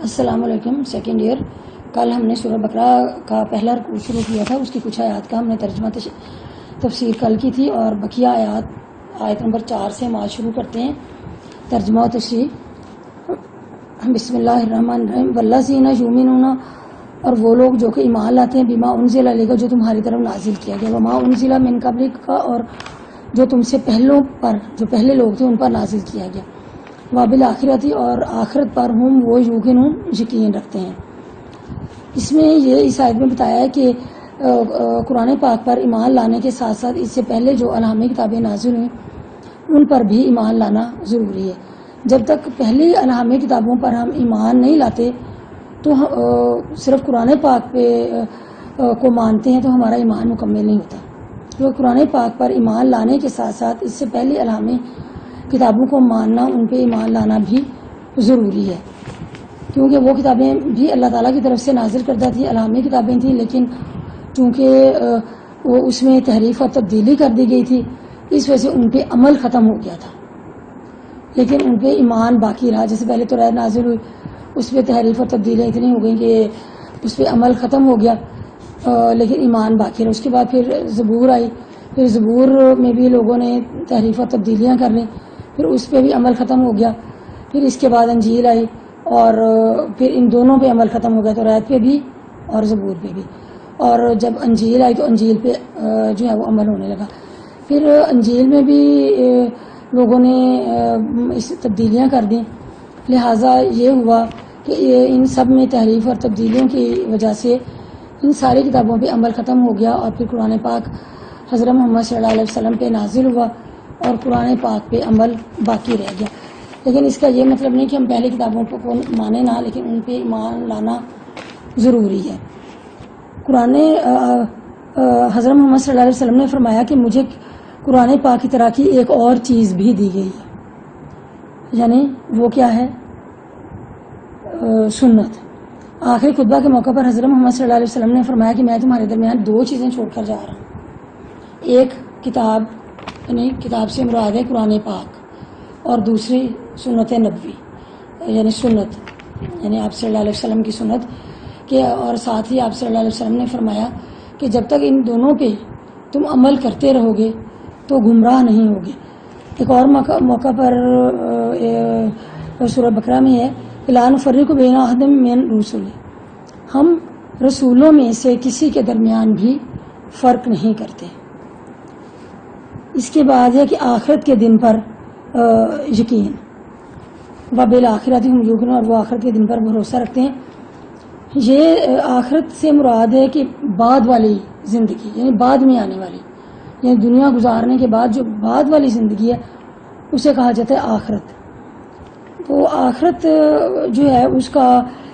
السلام علیکم. Second year. کل ہم نے سورہ بقرہ کا پہلا رکوع شروع کیا تھا. اس کی کچھ آیات کا ہم نے ترجمہ تفسیر کل کی تھی اور بقیہ آیت نمبر 4 سے ہم آج شروع کرتے ہیں ترجمہ و تشریح. بسم اللہ الرحمن الرحیم. والذین یؤمنون، اور وہ لوگ جو کہ ایمان لاتے ہیں، بما انزل الیک، جو تمہاری طرف نازل کیا گیا، وما انزل من قبلک، اور جو تم سے پہلوں پر، جو پہلے لوگ تھے ان پر نازل کیا گیا، وبالآخرۃ، اور آخرت پر ہم وہ یوقنون، یقین رکھتے ہیں. اس میں یہ اس آیت میں بتایا ہے کہ قرآن پاک پر ایمان لانے کے ساتھ ساتھ اس سے پہلے جو الہامی کتابیں نازل ہوئیں ان پر بھی ایمان لانا ضروری ہے. جب تک پہلی الہامی کتابوں پر ہم ایمان نہیں لاتے تو صرف قرآن پاک پہ کو مانتے ہیں تو ہمارا ایمان مکمل نہیں ہوتا. کیونکہ قرآن پاک پر ایمان لانے کے ساتھ ساتھ اس سے پہلے الہامی کتابوں کو ماننا، ان پہ ایمان لانا بھی ضروری ہے. کیونکہ وہ کتابیں بھی اللہ تعالیٰ کی طرف سے نازل کردہ تھیں، الہامی کتابیں تھیں، لیکن چونکہ وہ اس میں تحریف اور تبدیلی کر دی گئی تھی، اس وجہ سے ان پہ عمل ختم ہو گیا تھا، لیکن ان پہ ایمان باقی رہا. جیسے پہلے توریت نازل ہوئی، اس پہ تحریف اور تبدیلیاں اتنی ہو گئیں کہ اس پہ عمل ختم ہو گیا، لیکن ایمان باقی رہا. اس کے بعد پھر زبور آئی، پھر زبور میں بھی لوگوں نے تحریف اور تبدیلیاں کر لیں، پھر اس پہ بھی عمل ختم ہو گیا. پھر اس کے بعد انجیل آئی اور پھر ان دونوں پہ عمل ختم ہو گیا، توریت پہ بھی اور زبور پہ بھی. اور جب انجیل آئی تو انجیل پہ جو ہے وہ عمل ہونے لگا. پھر انجیل میں بھی لوگوں نے اس تبدیلیاں کر دیں، لہٰذا یہ ہوا کہ ان سب میں تحریف اور تبدیلیوں کی وجہ سے ان ساری کتابوں پہ عمل ختم ہو گیا. اور پھر قرآن پاک حضرت محمد صلی اللہ علیہ وسلم پہ نازل ہوا اور قرآن پاک پہ عمل باقی رہ گیا. لیکن اس کا یہ مطلب نہیں کہ ہم پہلے کتابوں کو مانیں نہ، لیکن ان پہ ایمان لانا ضروری ہے. قرآن حضرت محمد صلی اللہ علیہ وسلم نے فرمایا کہ مجھے قرآن پاک کی طرح کی ایک اور چیز بھی دی گئی ہے، یعنی وہ کیا ہے؟ سنت. آخری خطبہ کے موقع پر حضرت محمد صلی اللہ علیہ وسلم نے فرمایا کہ میں تمہارے درمیان دو چیزیں چھوڑ کر جا رہا ہوں. ایک کتاب، یعنی کتاب سے مراد ہے قرآن پاک، اور دوسری سنت نبوی، یعنی سنت، یعنی آپ صلی اللہ علیہ وسلم کی سنت کہ. اور ساتھ ہی آپ صلی اللہ علیہ وسلم نے فرمایا کہ جب تک ان دونوں پہ تم عمل کرتے رہو گے تو گمراہ نہیں ہوگے. ایک اور موقع پر سورہ بقرہ میں ہے لا نفرق بین احد من رسل، ہم رسولوں میں سے کسی کے درمیان بھی فرق نہیں کرتے. اس کے بعد ہے کہ آخرت کے دن پر یقین، وبالآخرۃ ہم یوقنون، اور وہ آخرت کے دن پر بھروسہ رکھتے ہیں. یہ آخرت سے مراد ہے کہ بعد والی زندگی، یعنی بعد میں آنے والی، یعنی دنیا گزارنے کے بعد جو بعد والی زندگی ہے اسے کہا جاتا ہے آخرت. تو آخرت جو ہے اس کا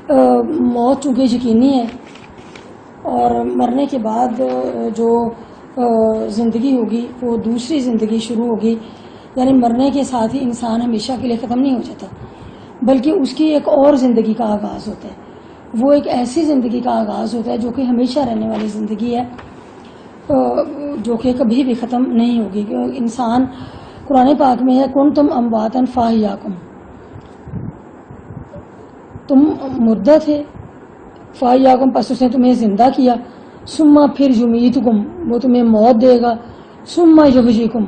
موت چونکہ یقینی ہے، اور مرنے کے بعد جو زندگی ہوگی وہ دوسری زندگی شروع ہوگی. یعنی مرنے کے ساتھ ہی انسان ہمیشہ کے لیے ختم نہیں ہو جاتا، بلکہ اس کی ایک اور زندگی کا آغاز ہوتا ہے. وہ ایک ایسی زندگی کا آغاز ہوتا ہے جو کہ ہمیشہ رہنے والی زندگی ہے، جو کہ کبھی بھی ختم نہیں ہوگی. کیونکہ انسان، قرآن پاک میں ہے کنتم امواتا فاحیاکم، تم مردہ تھے، فاحیاکم، پس اس نے تمہیں زندہ کیا، ثم پھر یمیتکم، وہ تمہیں موت دے گا، ثم یحییکم،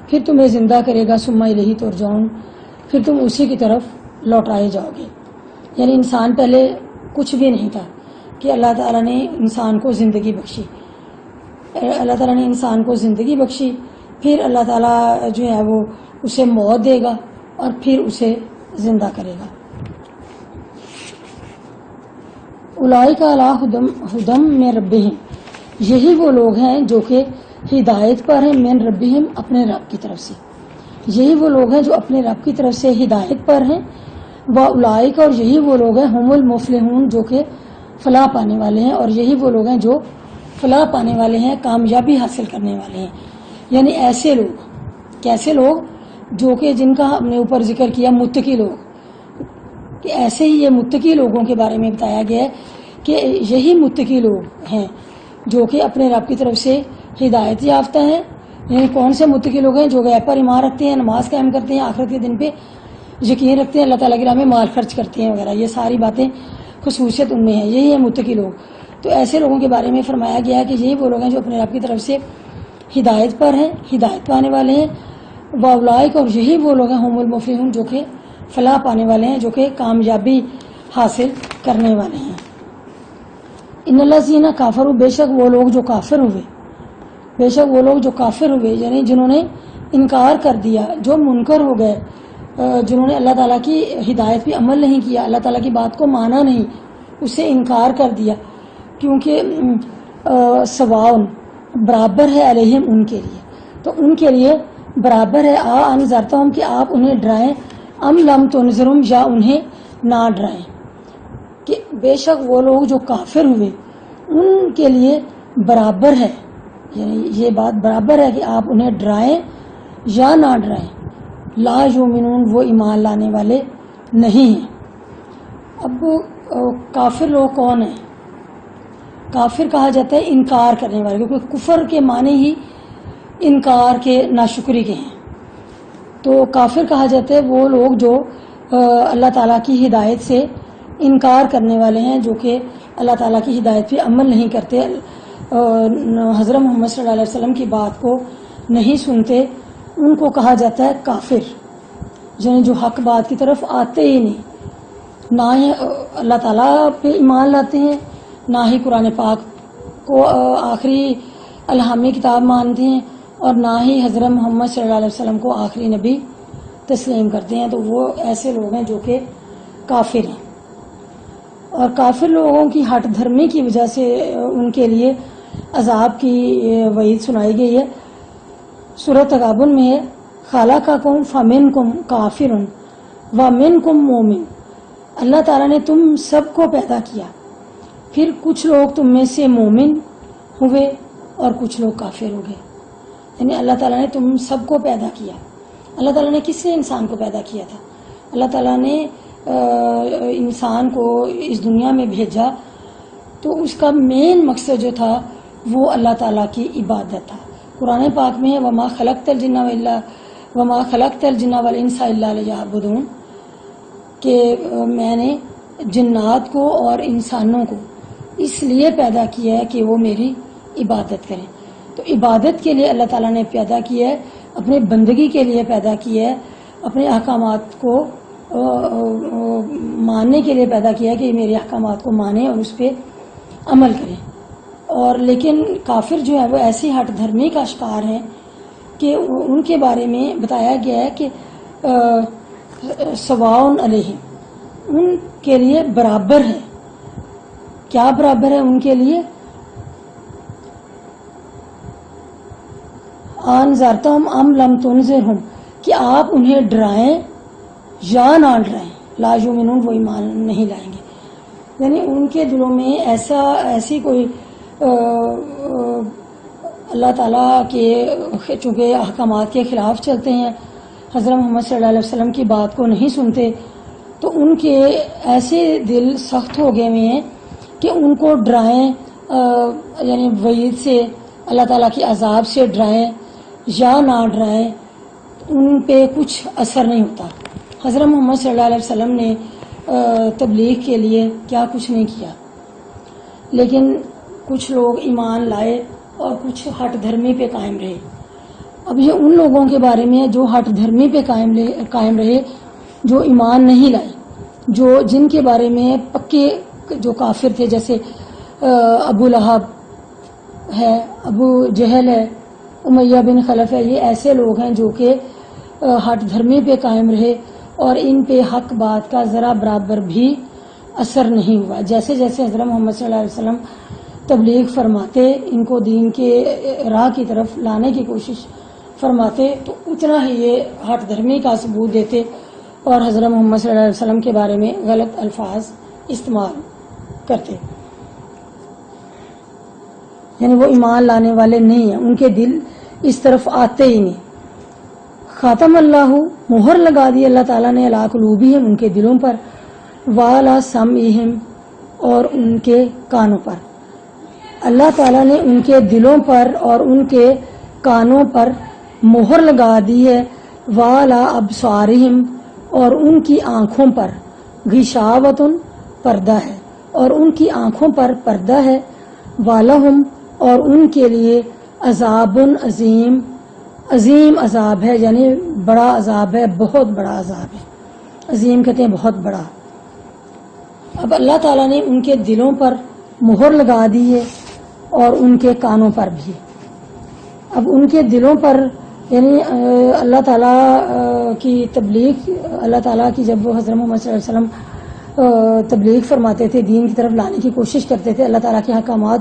پھر تمہیں زندہ کرے گا، ثم الیہ ترجعون، پھر تم اسی کی طرف لوٹائے جاؤ گے. یعنی انسان پہلے کچھ بھی نہیں تھا کہ اللہ تعالیٰ نے انسان کو زندگی بخشی. اللہ تعالیٰ نے انسان کو زندگی بخشی، پھر اللہ تعالیٰ جو ہے وہ اسے موت دے گا اور پھر اسے زندہ کرے گا. اولئک علی ھدی من ربہم، یہی وہ لوگ ہیں جو کہ ہدایت پر ہیں، من ربہم، اپنے رب کی طرف سے. یہی وہ لوگ ہیں جو اپنے رب کی طرف سے ہدایت پر ہیں. واولئک، اور یہی وہ لوگ ہیں، ہم المفلحون، جو کہ فلاح پانے والے ہیں. اور یہی وہ لوگ ہیں جو فلاح پانے والے ہیں، کامیابی حاصل کرنے والے ہیں. یعنی ایسے لوگ، کیسے لوگ؟ جو کہ جن کا ہم نے اوپر ذکر کیا متقی لوگ، کہ ایسے ہی یہ متقی لوگوں کے بارے میں بتایا گیا ہے کہ یہی متقی لوگ ہیں جو کہ اپنے رب کی طرف سے ہدایت یافتہ ہیں. یعنی کون سے متقی لوگ ہیں؟ جو غیب پر ایمان رکھتے ہیں، نماز قائم کرتے ہیں آخرت کے دن پہ، یقین رکھتے ہیں, اللہ تعالیٰ کی راہ میں مال خرچ کرتے ہیں وغیرہ, یہ ساری باتیں خصوصیت ان میں ہیں. یہی ہیں متقی لوگ. تو ایسے لوگوں کے بارے میں فرمایا گیا ہے کہ یہی وہ لوگ ہیں جو اپنے رب کی طرف سے ہدایت پر ہیں, ہدایت پانے والے ہیں. واولائک, اور یہی وہ لوگ ہیں ہم المفلحون, جو کہ فلاح پانے والے ہیں, جو کہ کامیابی حاصل کرنے والے ہیں. ان الذین کافروا, بے شک وہ لوگ جو کافر ہوئے, بے شک وہ لوگ جو کافر ہوئے, یعنی جنہوں نے انکار کر دیا, جو منکر ہو گئے, جنہوں نے اللہ تعالیٰ کی ہدایت پہ عمل نہیں کیا, اللہ تعالیٰ کی بات کو مانا نہیں, اس سے انکار کر دیا. کیونکہ سواؤن برابر ہے علیہم, ان کے لیے, تو ان کے لیے برابر ہے انذرتہم کہ آپ انہیں ڈرائیں, ام لم تنذرہم یا انہیں نہ ڈرائیں. کہ بے شک وہ لوگ جو کافر ہوئے ان کے لیے برابر ہے, یعنی یہ بات برابر ہے کہ آپ انہیں ڈرائیں یا نہ ڈرائیں. لا یؤمنون, وہ ایمان لانے والے نہیں ہیں. اب کافر لوگ کون ہیں؟ کافر کہا جاتا ہے انکار کرنے والے, کیونکہ کفر کے معنی ہی انکار کے, ناشکری کے ہیں. تو کافر کہا جاتا ہے وہ لوگ جو اللہ تعالیٰ کی ہدایت سے انکار کرنے والے ہیں, جو کہ اللہ تعالیٰ کی ہدایت پہ عمل نہیں کرتے, حضرت محمد صلی اللہ علیہ وسلم کی بات کو نہیں سنتے, ان کو کہا جاتا ہے کافر. یعنی جو حق بات کی طرف آتے ہی نہیں, نہ ہی اللہ تعالیٰ پہ ایمان لاتے ہیں, نہ ہی قرآن پاک کو آخری الہامی کتاب مانتے ہیں, اور نہ ہی حضرت محمد صلی اللہ علیہ وسلم کو آخری نبی تسلیم کرتے ہیں. تو وہ ایسے لوگ ہیں جو کہ کافر ہیں. اور کافر لوگوں کی ہٹ دھرمی کی وجہ سے ان کے لیے عذاب کی وعید سنائی گئی ہے. سورۃ تغابن میں ہے, خلقکم فمنکم کافر ومنکم مومن, اللہ تعالیٰ نے تم سب کو پیدا کیا, پھر کچھ لوگ تم میں سے مومن ہوئے اور کچھ لوگ کافر ہو گئے. یعنی اللہ تعالیٰ نے تم سب کو پیدا کیا. اللہ تعالیٰ نے کس سے انسان کو پیدا کیا تھا؟ اللہ تعالیٰ نے انسان کو اس دنیا میں بھیجا تو اس کا مین مقصد جو تھا وہ اللہ تعالیٰ کی عبادت تھا. قرآن پاک میں ہے وما خلقت الجن والانس الا لیعبدون, کہ میں نے جنات کو اور انسانوں کو اس لیے پیدا کیا ہے کہ وہ میری عبادت کریں. تو عبادت کے لیے اللہ تعالیٰ نے پیدا کیا ہے, اپنے بندگی کے لیے پیدا کیا ہے, اپنے احکامات کو ماننے کے لیے پیدا کیا ہے کہ میرے احکامات کو مانیں اور اس پہ عمل کریں. اور لیکن کافر جو ہے وہ ایسی ہٹ دھرمی کا شکار ہیں کہ ان کے بارے میں بتایا گیا ہے کہ سواؤن علیہم, ان کے لیے برابر ہے. کیا برابر ہے ان کے لیے؟ انذرتہم ام لم تنذرہم, کہ آپ انہیں ڈرائیں یا نہ ڈرائیں. لا یؤمنون, وہ ایمان نہیں لائیں گے. یعنی ان کے دلوں میں ایسی کوئی اللہ تعالیٰ کے چونکہ احکامات کے خلاف چلتے ہیں, حضرت محمد صلی اللہ علیہ وسلم کی بات کو نہیں سنتے, تو ان کے ایسے دل سخت ہو گئے ہوئے ہیں کہ ان کو ڈرائیں, یعنی وعید سے, اللہ تعالیٰ کی عذاب سے ڈرائیں یا نہ ڈرائیں, ان پہ کچھ اثر نہیں ہوتا. حضرت محمد صلی اللہ علیہ وسلم نے تبلیغ کے لیے کیا کچھ نہیں کیا, لیکن کچھ لوگ ایمان لائے اور کچھ ہٹ دھرمی پہ قائم رہے. اب یہ ان لوگوں کے بارے میں جو ہٹ دھرمی پہ قائم رہے, جو ایمان نہیں لائے, جن کے بارے میں پکے جو کافر تھے, جیسے ابو لہب ہے, ابو جہل ہے, امیہ بن خلف ہے. یہ ایسے لوگ ہیں جو کہ ہٹ دھرمی پہ قائم رہے اور ان پہ حق بات کا ذرا برابر بھی اثر نہیں ہوا. جیسے جیسے حضرت محمد صلی اللہ علیہ وسلم تبلیغ فرماتے, ان کو دین کے راہ کی طرف لانے کی کوشش فرماتے, تو اتنا ہی یہ ہٹ دھرمی کا ثبوت دیتے اور حضرت محمد صلی اللہ علیہ وسلم کے بارے میں غلط الفاظ استعمال کرتے. یعنی وہ ایمان لانے والے نہیں ہیں, ان کے دل اس طرف آتے ہی نہیں. خاتم اللہ, مہر لگا دی اللہ تعالیٰ نے, علی قلوبہم, ان کے دلوں پر, وعلی سمعہم, اور ان کے کانوں پر. اللہ تعالیٰ نے ان کے دلوں پر اور ان کے کانوں پر مہر لگا دی ہے. وعلی ابصارہم, اور ان کی آنکھوں پر غشاوتن پردہ ہے، اور ان کی آنکھوں پر پردہ ہے، والہم اور ان کے لیے عذاب عظیم، عظیم عذاب ہے، یعنی بڑا عذاب ہے، بہت بڑا عذاب ہے، عظیم کہتے ہیں بہت بڑا۔ اب اللہ تعالیٰ نے ان کے دلوں پر مہر لگا دی ہے اور ان کے کانوں پر بھی۔ اب ان کے دلوں پر یعنی اللہ تعالیٰ کی تبلیغ، اللہ تعالیٰ کی جب وہ حضرت محمد صلی اللہ علیہ وسلم تبلیغ فرماتے تھے، دین کی طرف لانے کی کوشش کرتے تھے، اللہ تعالیٰ کے احکامات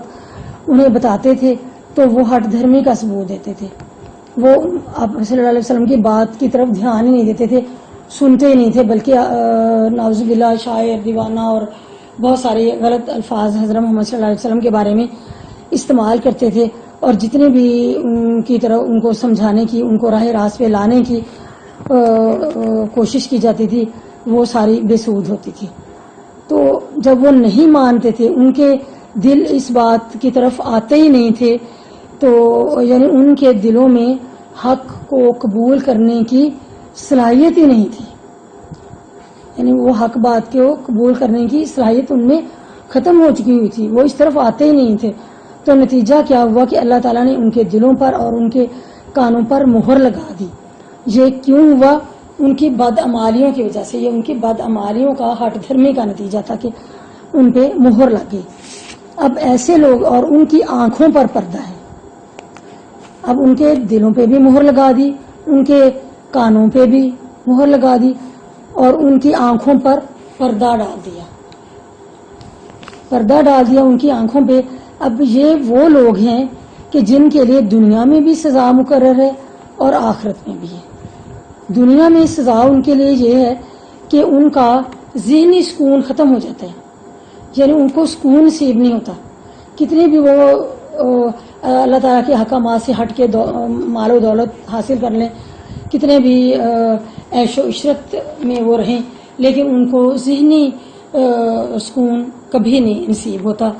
انہیں بتاتے تھے، تو وہ ہٹ دھرمی کا ثبوت دیتے تھے، وہ آپ صلی اللہ علیہ وسلم کی بات کی طرف دھیان ہی نہیں دیتے تھے، سنتے ہی نہیں تھے، بلکہ نعوذ باللہ شاعر، دیوانہ اور بہت سارے غلط الفاظ حضرت محمد صلی اللہ علیہ وسلم کے بارے میں استعمال کرتے تھے، اور جتنے بھی ان کی طرف ان کو سمجھانے کی، ان کو راہ راست پہ لانے کی کوشش کی جاتی تھی، وہ ساری بے سود ہوتی تھی۔ تو جب وہ نہیں مانتے تھے، ان کے دل اس بات کی طرف آتے ہی نہیں تھے، تو یعنی ان کے دلوں میں حق کو قبول کرنے کی صلاحیت ہی نہیں تھی، یعنی وہ حق بات کو قبول کرنے کی صلاحیت ان میں ختم ہو چکی ہوئی تھی، وہ اس طرف آتے ہی نہیں تھے۔ تو نتیجہ کیا ہوا کہ اللہ تعالیٰ نے ان کے دلوں پر اور ان کے کانوں پر مہر لگا دی۔ یہ کیوں ہوا؟ ان کی بدعمالیوں کی وجہ سے، یہ ان کی بدعمالیوں کا، ہٹ دھرمی کا نتیجہ تھا کہ ان پہ مہر لگ گئی۔ اب ایسے لوگ، اور ان کی آنکھوں پر پردہ ہے، اب ان کے دلوں پہ بھی مہر لگا دی، ان کے کانوں پہ بھی مہر لگا دی، اور ان کی آنکھوں پر پردہ ڈال دیا، پردہ ڈال دیا ان کی آنکھوں پہ۔ اب یہ وہ لوگ ہیں کہ جن کے لیے دنیا میں بھی سزا مقرر ہے اور آخرت میں بھی ہے۔ دنیا میں سزا ان کے لیے یہ ہے کہ ان کا ذہنی سکون ختم ہو جاتا ہے، یعنی ان کو سکون نصیب نہیں ہوتا، کتنے بھی وہ اللہ تعالیٰ کے احکامات سے ہٹ کے مال و دولت حاصل کر لیں، کتنے بھی عیش و عشرت میں وہ رہیں، لیکن ان کو ذہنی سکون کبھی نہیں نصیب ہوتا۔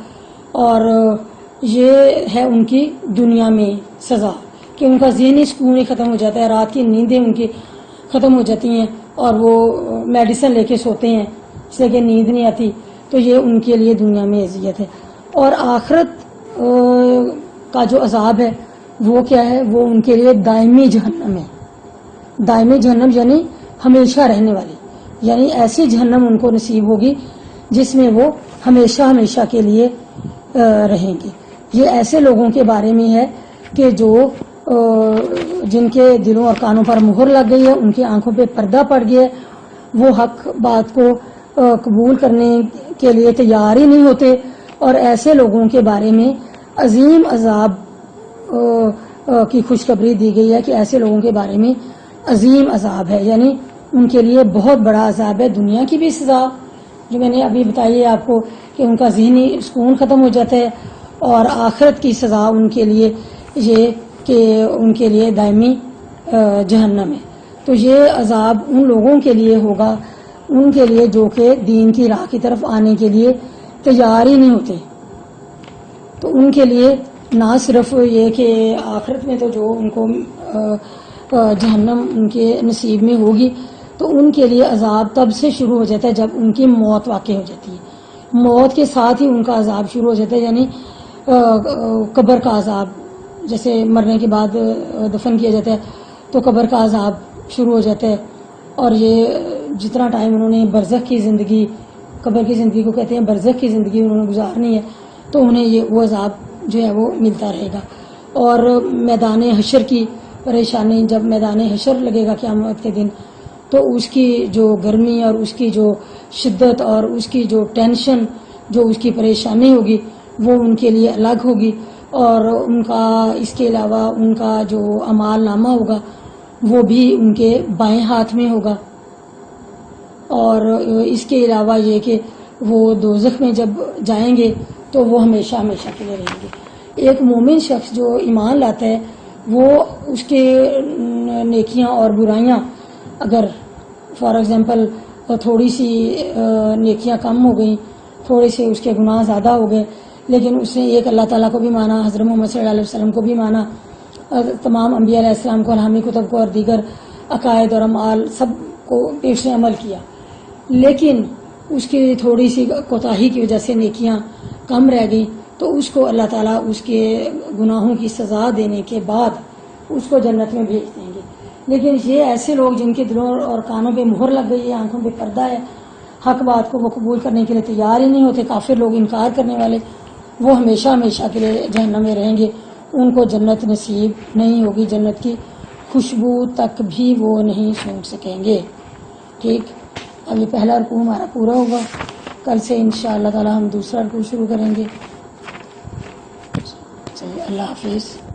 اور یہ ہے ان کی دنیا میں سزا کہ ان کا ذہنی سکون ہی ختم ہو جاتا ہے، رات کی نیندیں ان کی ختم ہو جاتی ہیں، اور وہ میڈیسن لے کے سوتے ہیں اس لیے کہ نیند نہیں آتی۔ تو یہ ان کے لیے دنیا میں اذیت ہے۔ اور آخرت کا جو عذاب ہے وہ کیا ہے؟ وہ ان کے لیے دائمی جہنم ہے، دائمی جہنم یعنی ہمیشہ رہنے والی، یعنی ایسی جہنم ان کو نصیب ہوگی جس میں وہ ہمیشہ ہمیشہ کے لیے رہیں گے۔ یہ ایسے لوگوں کے بارے میں ہے کہ جو جن کے دلوں اور کانوں پر مہر لگ گئی ہے، ان کی آنکھوں پہ پردہ پڑ گیا ہے، وہ حق بات کو قبول کرنے کے لیے تیار ہی نہیں ہوتے، اور ایسے لوگوں کے بارے میں عظیم عذاب کی خوشخبری دی گئی ہے کہ ایسے لوگوں کے بارے میں عظیم عذاب ہے، یعنی ان کے لیے بہت بڑا عذاب ہے۔ دنیا کی بھی سزا جو میں نے ابھی بتائی ہے آپ کو کہ ان کا ذہنی سکون ختم ہو جاتا ہے، اور آخرت کی سزا ان کے لیے یہ کہ ان کے لیے دائمی جہنم ہے۔ تو یہ عذاب ان لوگوں کے لیے ہوگا، ان کے لیے جو کہ دین کی راہ کی طرف آنے کے لیے تیار ہی نہیں ہوتے۔ تو ان کے لیے نہ صرف یہ کہ آخرت میں تو جو ان کو جہنم ان کے نصیب میں ہوگی، تو ان کے لیے عذاب تب سے شروع ہو جاتا ہے جب ان کی موت واقع ہو جاتی ہے، موت کے ساتھ ہی ان کا عذاب شروع ہو جاتا ہے، یعنی قبر کا عذاب، جیسے مرنے کے بعد دفن کیا جاتا ہے تو قبر کا عذاب شروع ہو جاتا ہے، اور یہ جتنا ٹائم انہوں نے برزخ کی زندگی، قبر کی زندگی کو کہتے ہیں، برزخ کی زندگی انہوں نے گزارنی ہے، تو انہیں یہ وہ عذاب جو ہے وہ ملتا رہے گا۔ اور میدان حشر کی پریشانی، جب میدان حشر لگے گا قیامت کے دن، تو اس کی جو گرمی اور اس کی جو شدت اور اس کی جو ٹینشن، جو اس کی پریشانی ہوگی، وہ ان کے لیے الگ ہوگی، اور ان کا اس کے علاوہ ان کا جو اعمال نامہ ہوگا وہ بھی ان کے بائیں ہاتھ میں ہوگا، اور اس کے علاوہ یہ کہ وہ دوزخ میں جب جائیں گے تو وہ ہمیشہ ہمیشہ کے لیے رہیں گے۔ ایک مومن شخص جو ایمان لاتا ہے، وہ اس کے نیکیاں اور برائیاں، اگر فار ایگزامپل تھوڑی سی نیکیاں کم ہو گئیں، تھوڑے سے اس کے گناہ زیادہ ہو گئے، لیکن اس نے ایک اللہ تعالیٰ کو بھی مانا، حضرت محمد صلی اللہ علیہ وسلم کو بھی مانا، تمام انبیاء علیہ السلام کو، الہامی کتب کو، اور دیگر عقائد اور اعمال سب کو اس نے عمل کیا، لیکن اس کی تھوڑی سی کوتاہی کی وجہ سے نیکیاں کم رہ گئی، تو اس کو اللہ تعالیٰ اس کے گناہوں کی سزا دینے کے بعد اس کو جنت میں بھیج دیں گے۔ لیکن یہ ایسے لوگ جن کے دلوں اور کانوں پہ مہر لگ گئی ہے، آنکھوں پہ پردہ ہے، حق بات کو وہ قبول کرنے کے لیے تیار ہی نہیں ہوتے، کافر لوگ، انکار کرنے والے، وہ ہمیشہ ہمیشہ کے لیے جہنم میں رہیں گے، ان کو جنت نصیب نہیں ہوگی، جنت کی خوشبو تک بھی وہ نہیں سونگھ سکیں گے۔ ٹھیک، اب یہ پہلا رکوع ہمارا پورا ہوگا، کل سے انشاءاللہ تعالی ہم دوسرا رکوع شروع کریں گے۔ چلیے، اللہ حافظ۔